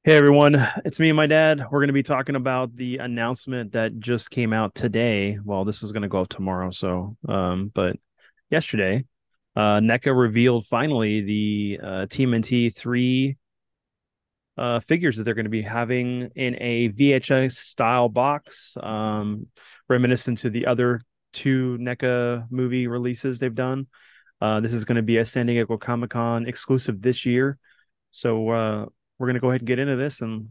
Hey everyone, it's me and my dad. We're going to be talking about the announcement that just came out today. Well, this is going to go up tomorrow, but yesterday, NECA revealed finally the TMNT 3 figures that they're going to be having in a VHS style box, reminiscent to the other two NECA movie releases they've done. This is going to be a San Diego Comic Con exclusive this year. So we're gonna go ahead and get into this and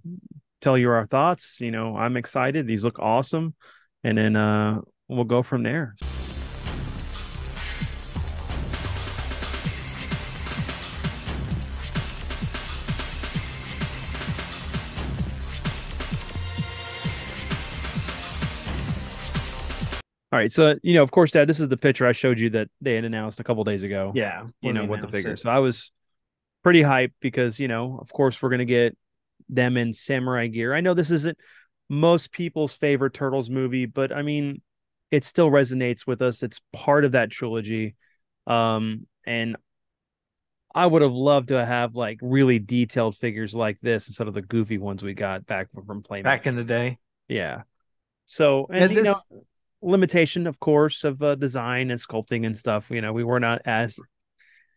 tell you our thoughts. I'm excited. These look awesome, and then we'll go from there. All right, so of course, Dad, this is the picture I showed you that they had announced a couple days ago. Yeah, when they With the announced figure. it. So I was pretty hyped because of course, we're gonna get them in samurai gear. I know this isn't most people's favorite Turtles movie, but I mean, it still resonates with us. It's part of that trilogy. And I would have loved to have like really detailed figures like this instead of the goofy ones we got back from Back in Playmates. the day. Yeah. So, Yeah, and this limitation, of course, of design and sculpting and stuff. We were not as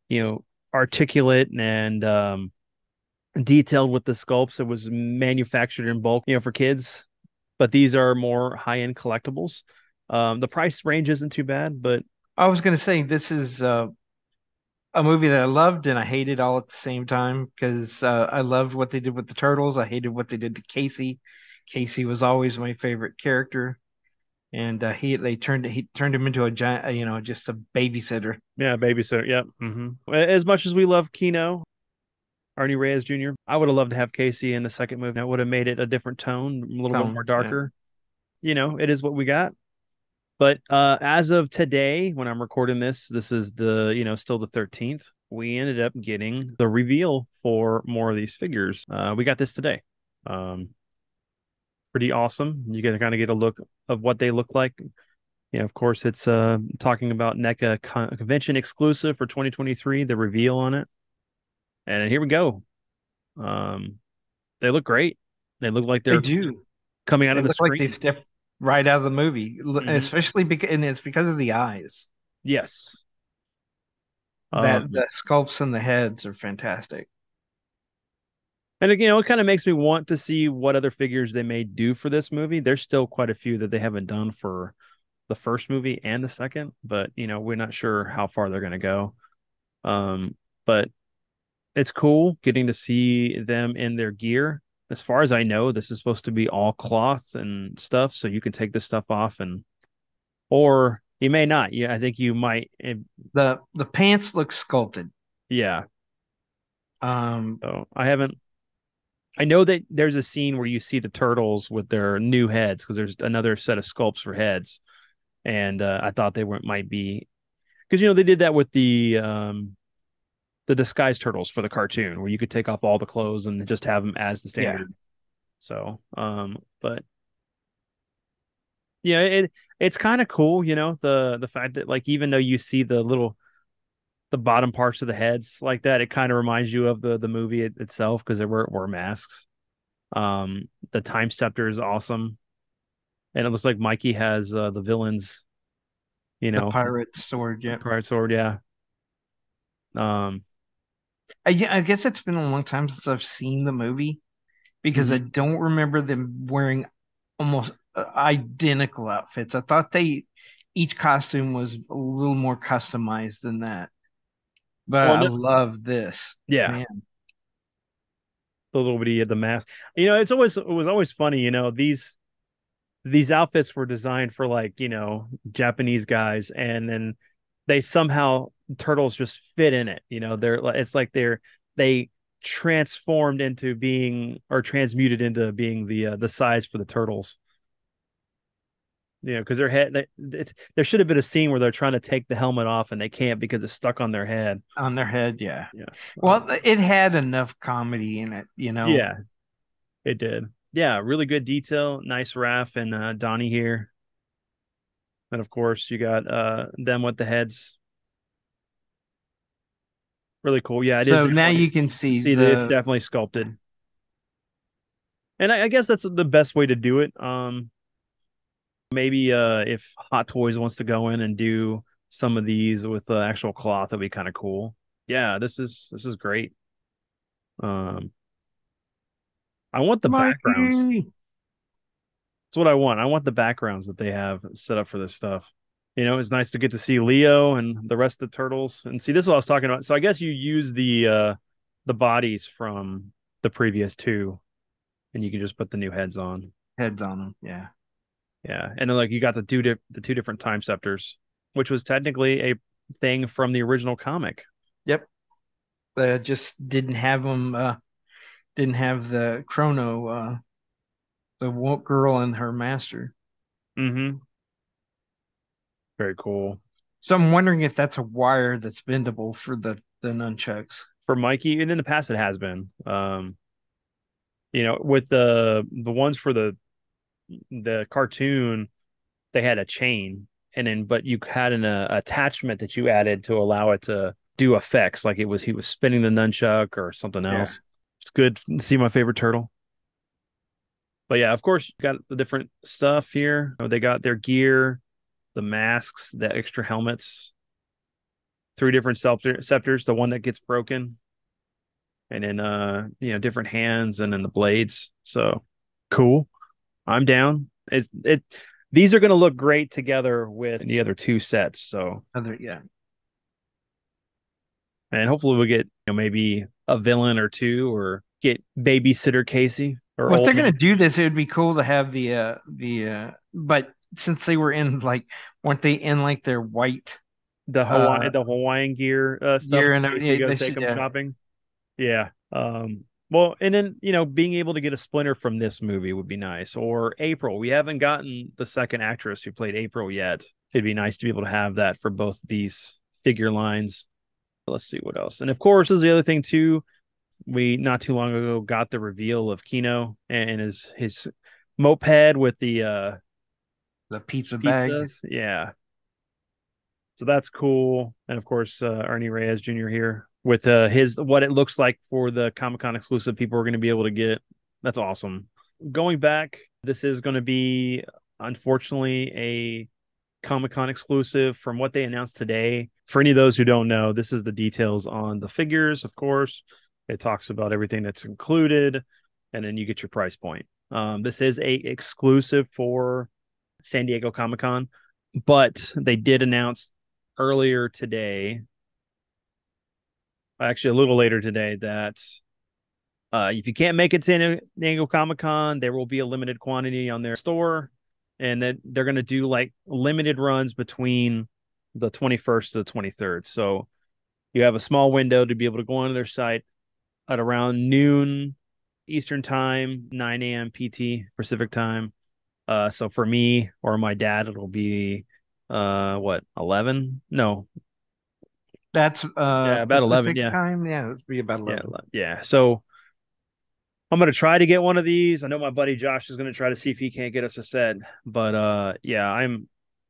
you know articulate and detailed with the sculpts. It was manufactured in bulk, for kids. But these are more high end collectibles. The price range isn't too bad, but I was gonna say this is a movie that I loved and I hated all at the same time because I loved what they did with the turtles. I hated what they did to Casey. Casey was always my favorite character, and he turned him into a giant, just a babysitter. yeah, babysitter. Yep. As much as we love Kino, Arnie Reyes Jr., I would have loved to have Casey in the second movie. That would have made it a different tone, a little bit more Tone, yeah. darker. It is what we got. But as of today, when I'm recording this, this is still the 13th. We ended up getting the reveal for more of these figures. We got this today. Um, Pretty awesome. You can kind of get a look of what they look like. Yeah, of course, it's talking about NECA convention exclusive for 2023, the reveal on it. And here we go. Um, they look great. They look like They they're do. coming out They of the look like they screen. stepped right out of the movie, Hmm. especially because and it's because of the eyes. Yes. That Um, the sculpts and the heads are fantastic. and it kind of makes me want to see what other figures they may do for this movie. There's still quite a few that they haven't done for the first movie and the second, but we're not sure how far they're going to go. But it's cool getting to see them in their gear. As far as I know, this is supposed to be all cloth and stuff, so you can take this stuff off or you may not. Yeah, I think you might. The pants look sculpted. Yeah. Um, So I haven't. I know that there's a scene where you see the turtles with their new heads because there's another set of sculpts for heads, and I thought they were might be because they did that with the disguised turtles for the cartoon where you could take off all the clothes and just have them as the yeah. standard. So, but yeah, it's kind of cool, the fact that like even though you see the bottom parts of the heads like that, it kind of reminds you of the movie itself because there were masks. The time scepter is awesome, and it looks like Mikey has the villains, you The know, pirate sword, yeah. pirate sword. Yeah. Um. Yeah, I guess it's been a long time since I've seen the movie because I Mhm. don't remember them wearing almost identical outfits. I thought each costume was a little more customized than that. But Well, I no, love this. yeah, Man, the little bitty of the mask. It was always funny. These outfits were designed for like Japanese guys, and then they somehow turtles just fit in it. It's like they transformed into being or transmuted into being the size for the turtles. Because there should have been a scene where they're trying to take the helmet off and they can't because it's stuck on their head. on their head, yeah. Yeah. Well, it had enough comedy in it. Yeah, it did. Yeah, really good detail. Nice Raph and Donnie here. And of course, you got them with the heads. Really cool. Yeah, it is So now definitely you can see see that it's the definitely sculpted. And I guess that's the best way to do it. Maybe if Hot Toys wants to go in and do some of these with actual cloth, that'd be kind of cool. Yeah, this is great. Um, I want the backgrounds. Mikey. That's what I want. I want the backgrounds that they have set up for this stuff. It's nice to get to see Leo and the rest of the turtles. And see, this is what I was talking about. So I guess you use the bodies from the previous two, and you can just put the new heads on. Heads on them. Yeah. Yeah, and then like you got the two different time scepters, which was technically a thing from the original comic. Yep. Just didn't have them. Didn't have the chrono. The woke girl and her master. Mm-hmm. Very cool. So I'm wondering if that's a wire that's bendable for the nunchucks. For Mikey, and in the past it has been. With the ones for the cartoon, they had a chain, and then but you had an attachment that you added to allow it to do effects, like he was spinning the nunchuck or something Yeah. else. It's good to see my favorite turtle. But yeah, of course, you got the different stuff here. They got their gear, the masks, the extra helmets, three different scepters, the one that gets broken, and then different hands and then the blades. So cool. I'm down. It these are gonna look great together with the other two sets. So Other yeah. and hopefully we'll get maybe a villain or two or get babysitter Casey or Well, if old they're man. gonna do this, it would be cool to have but since they were in like weren't they in like their white uh The Hawaiian gear stuff gear in and case he they goes take should them shopping. Yeah. Well, and then, being able to get a Splinter from this movie would be nice. Or April. We haven't gotten the second actress who played April yet. It'd be nice to be able to have that for both these figure lines. Let's see what else. And of course, this is the other thing too. We not too long ago got the reveal of Kino and his moped with the the pizza bag. pizzas. Yeah. So that's cool. And of course, Ernie Reyes Jr. here with his what it looks like for the Comic Con exclusive people are going to be able to get. That's awesome. Going back, this is going to be unfortunately a Comic Con exclusive from what they announced today. For any of those who don't know, this is the details on the figures, of course. It talks about everything that's included, and then you get your price point. This is a exclusive for San Diego Comic Con, but they did announce earlier today, actually a little later today, that if you can't make it to San Diego Comic Con, there will be a limited quantity on their store, and that they're going to do like limited runs between the 21st to the 23rd. So you have a small window to be able to go onto their site at around noon Eastern time, 9 a.m. PT Pacific time. So for me or my dad, it'll be what 11? No, That's yeah, about 11. Pacific Yeah, time. Yeah, it'd be about yeah, 11. yeah. So I'm gonna try to get one of these. I know my buddy Josh is gonna try to see if he can't get us a set, but yeah,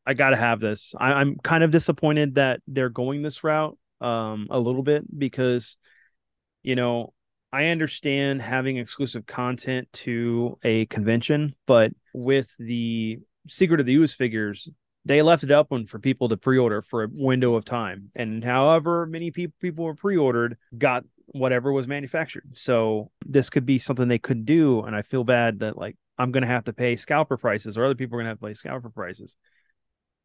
I gotta have this. I'm kind of disappointed that they're going this route, a little bit because you know I understand having exclusive content to a convention, but with the Secret of the Ooze figures, they left it open for people to pre-order for a window of time, and however many people were pre-ordered got whatever was manufactured. So this could be something they could do, and I feel bad that like I'm gonna have to pay scalper prices, or other people are gonna have to pay scalper prices.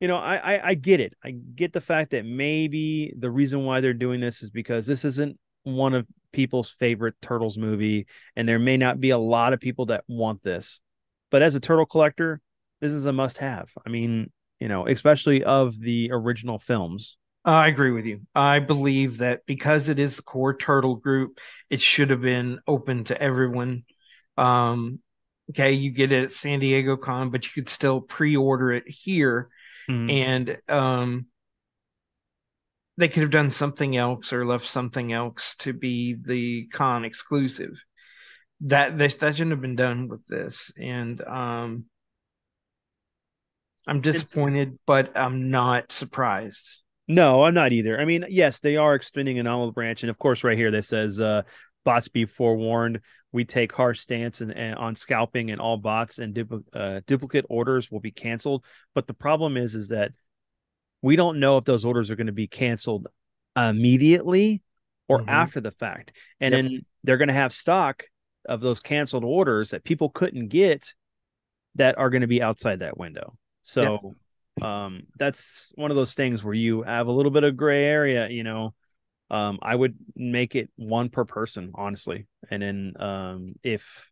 I get it. I get the fact that maybe the reason why they're doing this is because this isn't one of people's favorite Turtles movie, and there may not be a lot of people that want this. But as a turtle collector, this is a must have. I mean, especially of the original films. I agree with you. I believe that because it is the core turtle group, it should have been open to everyone. Um, okay, you get it at San Diego Con, but you could still pre-order it here, Mm. and they could have done something else or left something else to be the con exclusive. That shouldn't have been done with this, and I'm It's disappointed, but I'm not surprised. No, I'm not either. I mean, yes, they are extending an olive branch, and of course, right here that says "bots be forewarned." we take harsh stance and on scalping and all bots and duplicate orders will be canceled. But the problem is that we don't know if those orders are going to be canceled immediately or Hmm. after the fact. And Yep. then they're going to have stock of those canceled orders that people couldn't get that are going to be outside that window. Yep. So that's one of those things where you have a little bit of gray area, I would make it one per person, honestly. And then if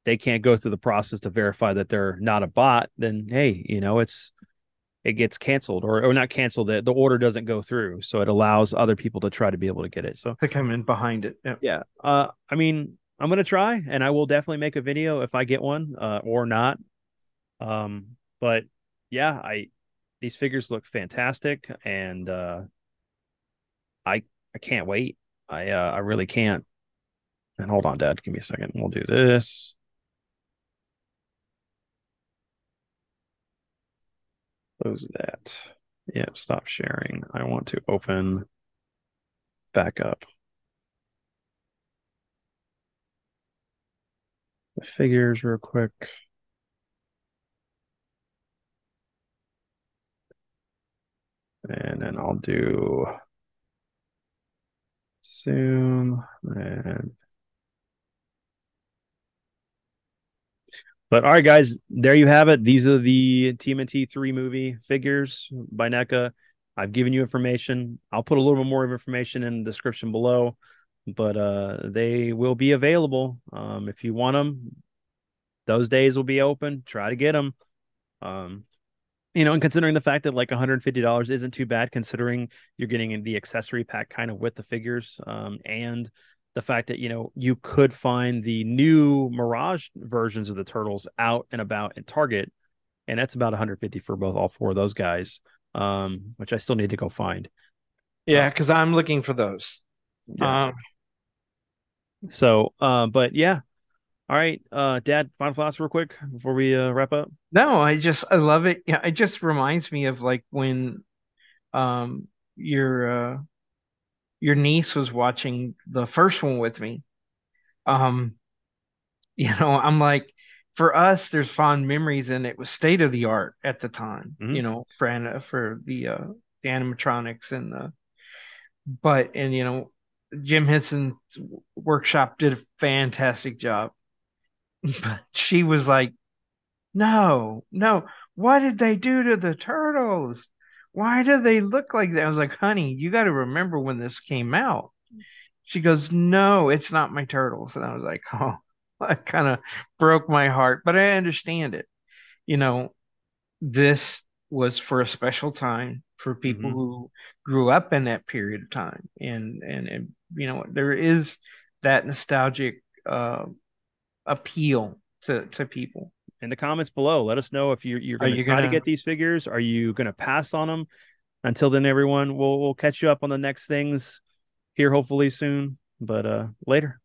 they can't go through the process to verify that they're not a bot, then hey, it gets canceled or not canceled. The order doesn't go through, so it allows other people to try to be able to get it. So To come in behind it. Yep. yeah, I mean, I'm gonna try, and I will definitely make a video if I get one, or not. But yeah, I these figures look fantastic, and I I can't wait. I really can't. And hold on, Dad, give me a second. We'll do this. Close that. Yeah, stop sharing. I want to open back up the figures real quick. And then I'll do Zoom and but all right, guys, there you have it. These are the TMNT 3 movie figures by NECA. I've given you information. I'll put a little bit more of information in the description below, but they will be available. If you want them, those days will be open. Try to get them. Um, and considering the fact that like $150 isn't too bad, considering you're getting the accessory pack kind of with the figures, and the fact that you could find the new Mirage versions of the Turtles out and about in Target, and that's about 150 for both all four of those guys, which I still need to go find. Uh, Yeah, because I'm looking for those. yeah. Um, So, but yeah. All right, Dad. Final thoughts, real quick, before we wrap up. no, I love it. Yeah, it just reminds me of like when um your niece was watching the first one with me. Um, I'm like, for us, there's fond memories, and it was state of the art at the time. Mhm. For the animatronics and Jim Henson's workshop did a fantastic job. But she was like, no, no, what did they do to the turtles? Why do they look like that? I was like, honey, you got to remember when this came out. She goes, no, it's not my turtles. And I was like, oh, that kind of broke my heart, but I understand it. You know, this was for a special time for people Mhm. who grew up in that period of time. And there is that nostalgic appeal to people. In the comments below, let us know if you're Are going to you try to gonna get these figures. Are you going to pass on them? Until then, everyone, we'll catch you up on the next things here hopefully soon. But later.